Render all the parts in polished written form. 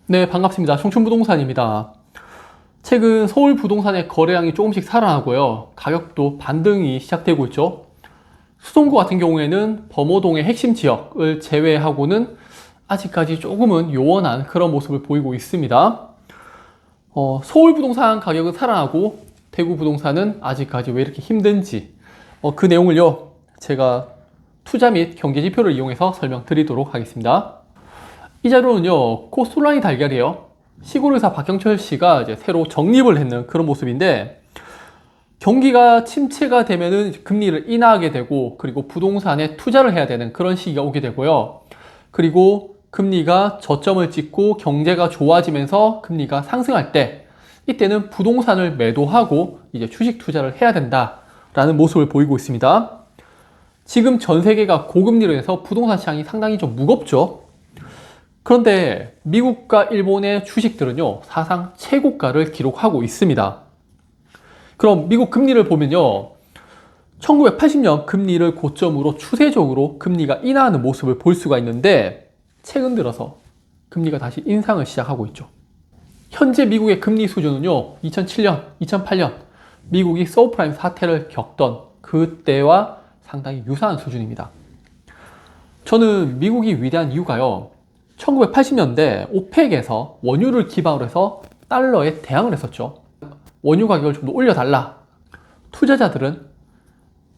네, 반갑습니다. 청춘부동산입니다. 최근 서울 부동산의 거래량이 조금씩 살아나고요. 가격도 반등이 시작되고 있죠. 수성구 같은 경우에는 범어동의 핵심 지역을 제외하고는 아직까지 조금은 요원한 그런 모습을 보이고 있습니다. 서울 부동산 가격은 살아나고 대구 부동산은 아직까지 왜 이렇게 힘든지 그 내용을요, 제가 투자 및 경제 지표를 이용해서 설명드리도록 하겠습니다. 이 자료는요, 코스톨라니 달걀이에요. 시골의사 박경철 씨가 이제 새로 정립을 했는 그런 모습인데, 경기가 침체가 되면은 금리를 인하하게 되고, 그리고 부동산에 투자를 해야 되는 그런 시기가 오게 되고요. 그리고 금리가 저점을 찍고 경제가 좋아지면서 금리가 상승할 때, 이때는 부동산을 매도하고 이제 주식 투자를 해야 된다라는 모습을 보이고 있습니다. 지금 전 세계가 고금리로 해서 부동산 시장이 상당히 좀 무겁죠. 그런데 미국과 일본의 주식들은요, 사상 최고가를 기록하고 있습니다. 그럼 미국 금리를 보면요, 1980년 금리를 고점으로 추세적으로 금리가 인하하는 모습을 볼 수가 있는데, 최근 들어서 금리가 다시 인상을 시작하고 있죠. 현재 미국의 금리 수준은요, 2007년, 2008년 미국이 서브프라임 사태를 겪던 그때와 상당히 유사한 수준입니다. 저는 미국이 위대한 이유가요, 1980년대 오펙에서 원유를 기반으로 해서 달러에 대항을 했었죠. 원유 가격을 좀 더 올려달라. 투자자들은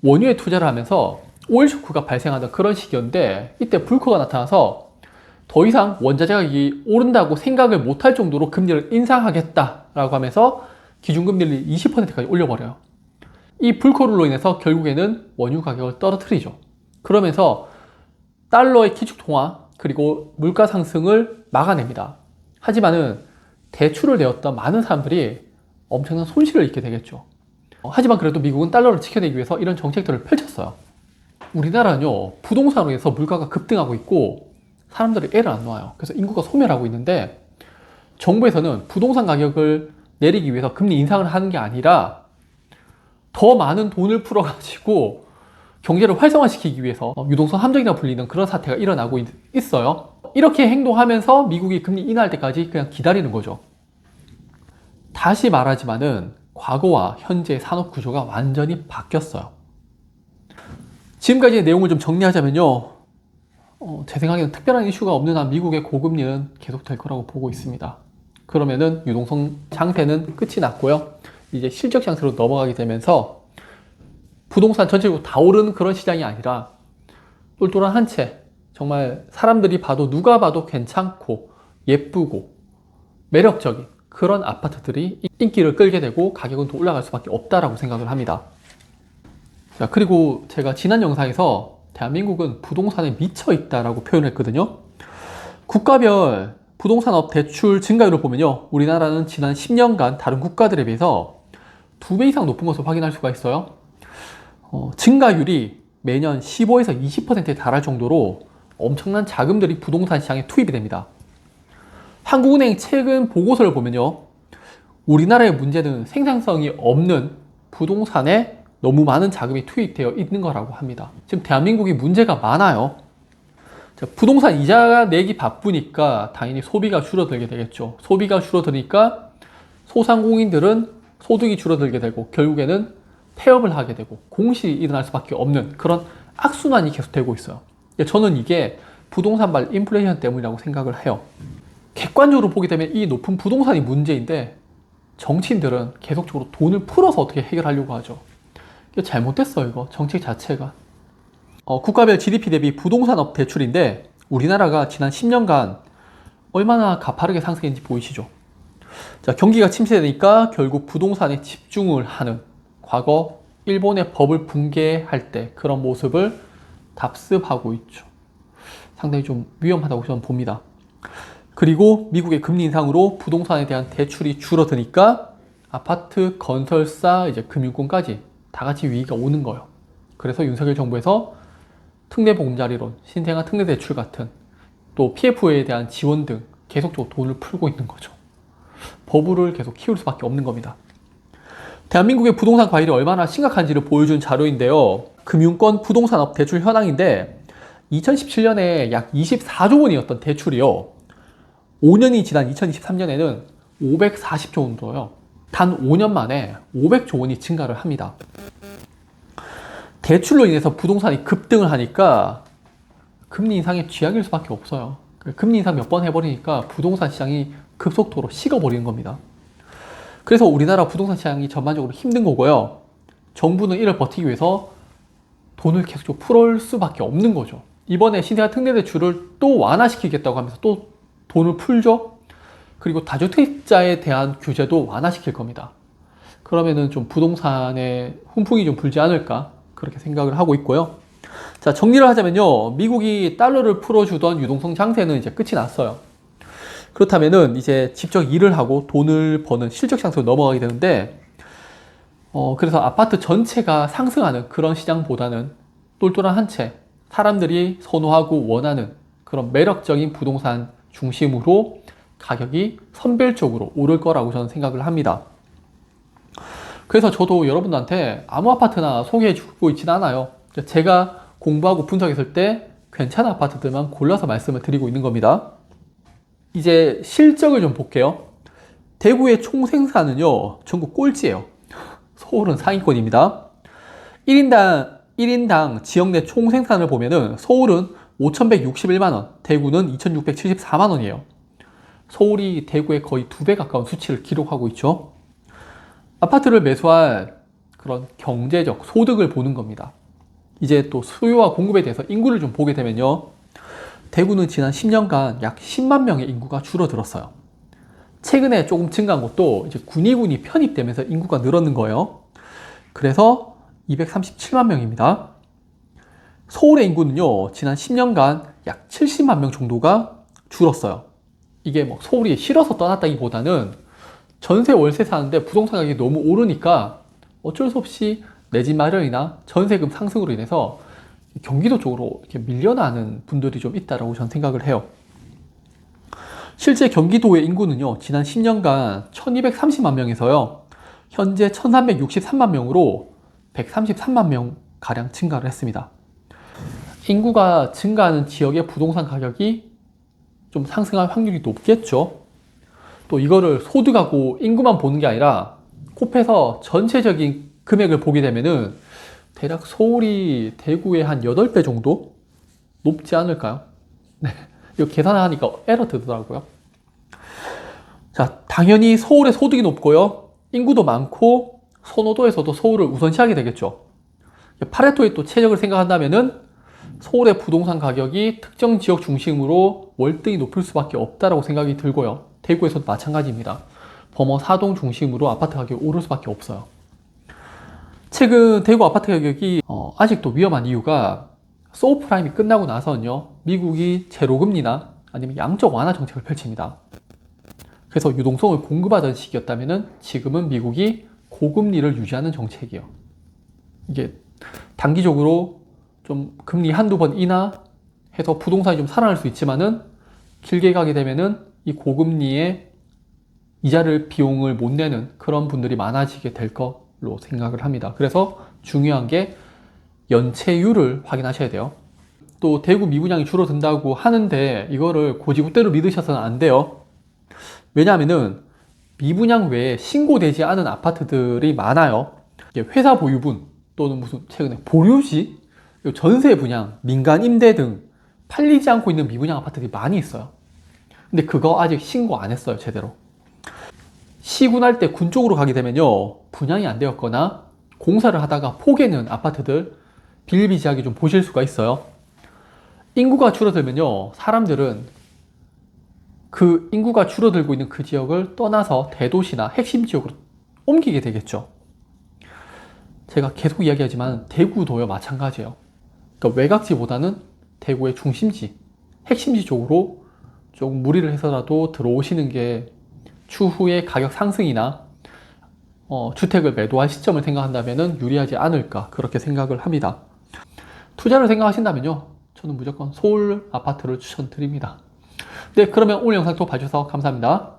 원유에 투자를 하면서 오일 쇼크가 발생하던 그런 시기였는데, 이때 불크가 나타나서 더 이상 원자재 가격이 오른다고 생각을 못할 정도로 금리를 인상하겠다라고 하면서 기준금리를 20%까지 올려버려요. 이 불크로 인해서 결국에는 원유 가격을 떨어뜨리죠. 그러면서 달러의 기축통화 그리고 물가 상승을 막아냅니다. 하지만은 대출을 내었던 많은 사람들이 엄청난 손실을 입게 되겠죠. 하지만 그래도 미국은 달러를 지켜내기 위해서 이런 정책들을 펼쳤어요. 우리나라는요, 부동산으로 해서 물가가 급등하고 있고 사람들이 애를 안 놓아요. 그래서 인구가 소멸하고 있는데, 정부에서는 부동산 가격을 내리기 위해서 금리 인상을 하는 게 아니라 더 많은 돈을 풀어가지고 경제를 활성화시키기 위해서 유동성 함정이라 불리는 그런 사태가 일어나고 있어요. 이렇게 행동하면서 미국이 금리 인하할 때까지 그냥 기다리는 거죠. 다시 말하지만은 과거와 현재의 산업 구조가 완전히 바뀌었어요. 지금까지의 내용을 좀 정리하자면요, 제 생각에는 특별한 이슈가 없는 한 미국의 고금리는 계속될 거라고 보고 있습니다. 그러면은 유동성 장세는 끝이 났고요, 이제 실적 장세로 넘어가게 되면서 부동산 전체적으로 다 오르는 그런 시장이 아니라 똘똘한 한 채, 정말 사람들이 봐도 누가 봐도 괜찮고 예쁘고 매력적인 그런 아파트들이 인기를 끌게 되고 가격은 더 올라갈 수밖에 없다라고 생각을 합니다. 자, 그리고 제가 지난 영상에서 대한민국은 부동산에 미쳐 있다라고 표현을 했거든요. 국가별 부동산업 대출 증가율을 보면요, 우리나라는 지난 10년간 다른 국가들에 비해서 2배 이상 높은 것을 확인할 수가 있어요. 증가율이 매년 15에서 20%에 달할 정도로 엄청난 자금들이 부동산 시장에 투입이 됩니다. 한국은행 최근 보고서를 보면요, 우리나라의 문제는 생산성이 없는 부동산에 너무 많은 자금이 투입되어 있는 거라고 합니다. 지금 대한민국이 문제가 많아요. 자, 부동산 이자 내기 바쁘니까 당연히 소비가 줄어들게 되겠죠. 소비가 줄어드니까 소상공인들은 소득이 줄어들게 되고 결국에는 폐업을 하게 되고 공실이 일어날 수밖에 없는 그런 악순환이 계속되고 있어요. 저는 이게 부동산발 인플레이션 때문이라고 생각을 해요. 객관적으로 보게 되면 이 높은 부동산이 문제인데, 정치인들은 계속적으로 돈을 풀어서 어떻게 해결하려고 하죠. 이거 잘못됐어요, 이거 정책 자체가. 국가별 GDP 대비 부동산업 대출인데, 우리나라가 지난 10년간 얼마나 가파르게 상승했는지 보이시죠? 자, 경기가 침체되니까 결국 부동산에 집중을 하는, 과거 일본의 버블 붕괴할 때 그런 모습을 답습하고 있죠. 상당히 좀 위험하다고 저는 봅니다. 그리고 미국의 금리 인상으로 부동산에 대한 대출이 줄어드니까 아파트, 건설사, 이제 금융권까지 다 같이 위기가 오는 거예요. 그래서 윤석열 정부에서 특례보금자리론, 신생아 특례대출 같은 또 PF에 대한 지원 등 계속적으로 돈을 풀고 있는 거죠. 버블을 계속 키울 수밖에 없는 겁니다. 대한민국의 부동산 과열이 얼마나 심각한지를 보여준 자료인데요, 금융권 부동산업 대출 현황인데 2017년에 약 24조 원이었던 대출이요, 5년이 지난 2023년에는 540조 원도요. 단 5년 만에 500조 원이 증가를 합니다. 대출로 인해서 부동산이 급등을 하니까 금리 인상의 쥐약일 수밖에 없어요. 금리 인상 몇 번 해버리니까 부동산 시장이 급속도로 식어버리는 겁니다. 그래서 우리나라 부동산 시장이 전반적으로 힘든 거고요. 정부는 이를 버티기 위해서 돈을 계속 풀을 수밖에 없는 거죠. 이번에 신생아 특례대출을 또 완화시키겠다고 하면서 또 돈을 풀죠. 그리고 다주택자에 대한 규제도 완화시킬 겁니다. 그러면은 좀 부동산에 훈풍이 좀 불지 않을까 그렇게 생각을 하고 있고요. 자, 정리를 하자면요. 미국이 달러를 풀어주던 유동성 장세는 이제 끝이 났어요. 그렇다면은 이제 직접 일을 하고 돈을 버는 실적 장세로 넘어가게 되는데, 그래서 아파트 전체가 상승하는 그런 시장보다는 똘똘한 한 채, 사람들이 선호하고 원하는 그런 매력적인 부동산 중심으로 가격이 선별적으로 오를 거라고 저는 생각을 합니다. 그래서 저도 여러분들한테 아무 아파트나 소개해 주고 있진 않아요. 제가 공부하고 분석했을 때 괜찮은 아파트들만 골라서 말씀을 드리고 있는 겁니다. 이제 실적을 좀 볼게요. 대구의 총생산은요, 전국 꼴찌예요. 서울은 상위권입니다. 1인당 지역 내 총생산을 보면은 서울은 5,161만원, 대구는 2,674만원이에요. 서울이 대구의 거의 2배 가까운 수치를 기록하고 있죠. 아파트를 매수할 그런 경제적 소득을 보는 겁니다. 이제 또 수요와 공급에 대해서 인구를 좀 보게 되면요. 대구는 지난 10년간 약 10만 명의 인구가 줄어들었어요. 최근에 조금 증가한 것도 이제 군위군이 편입되면서 인구가 늘었는 거예요. 그래서 237만 명입니다. 서울의 인구는요, 지난 10년간 약 70만 명 정도가 줄었어요. 이게 뭐 서울이 싫어서 떠났다기보다는 전세 월세 사는데 부동산 가격이 너무 오르니까 어쩔 수 없이 내 집 마련이나 전세금 상승으로 인해서 경기도 쪽으로 이렇게 밀려나는 분들이 좀 있다라고 저는 생각을 해요. 실제 경기도의 인구는요, 지난 10년간 1230만 명에서요, 현재 1363만 명으로 133만 명 가량 증가를 했습니다. 인구가 증가하는 지역의 부동산 가격이 좀 상승할 확률이 높겠죠. 또 이거를 소득하고 인구만 보는 게 아니라 곱해서 전체적인 금액을 보게 되면은 대략 서울이 대구의 한 8배 정도 높지 않을까요? 네. 이거 계산하니까 에러 뜨더라고요. 자, 당연히 서울의 소득이 높고요. 인구도 많고 선호도에서도 서울을 우선시하게 되겠죠. 파레토의 또 최적을 생각한다면은 서울의 부동산 가격이 특정 지역 중심으로 월등히 높을 수밖에 없다라고 생각이 들고요. 대구에서도 마찬가지입니다. 범어 4동 중심으로 아파트 가격이 오를 수밖에 없어요. 최근 대구 아파트 가격이 아직도 위험한 이유가 소프라임이 끝나고 나서는요, 미국이 제로금리나 아니면 양적 완화 정책을 펼칩니다. 그래서 유동성을 공급하던 시기였다면 지금은 미국이 고금리를 유지하는 정책이에요. 이게 단기적으로 좀 금리 한두 번 인하 해서 부동산이 좀 살아날 수 있지만은 길게 가게 되면은 이 고금리에 이자를 비용을 못 내는 그런 분들이 많아지게 될 걸로 생각을 합니다. 그래서 중요한 게 연체율을 확인하셔야 돼요. 또 대구 미분양이 줄어든다고 하는데 이거를 고지고대로 믿으셔서는 안 돼요. 왜냐하면은 미분양 외에 신고되지 않은 아파트들이 많아요. 회사 보유분 또는 무슨 최근에 보류지, 전세 분양, 민간 임대 등 팔리지 않고 있는 미분양 아파트들이 많이 있어요. 근데 그거 아직 신고 안 했어요, 제대로. 시군할 때 군 쪽으로 가게 되면요, 분양이 안 되었거나 공사를 하다가 포개는 아파트들 비일비재하게 좀 보실 수가 있어요. 인구가 줄어들면요, 사람들은 그 인구가 줄어들고 있는 그 지역을 떠나서 대도시나 핵심 지역으로 옮기게 되겠죠. 제가 계속 이야기하지만 대구도요 마찬가지예요. 그러니까 외곽지보다는 대구의 중심지, 핵심지 쪽으로 조금 무리를 해서라도 들어오시는 게 추후에 가격 상승이나 주택을 매도할 시점을 생각한다면 유리하지 않을까 그렇게 생각을 합니다. 투자를 생각하신다면요, 저는 무조건 서울 아파트를 추천드립니다. 네, 그러면 오늘 영상 또 봐주셔서 감사합니다.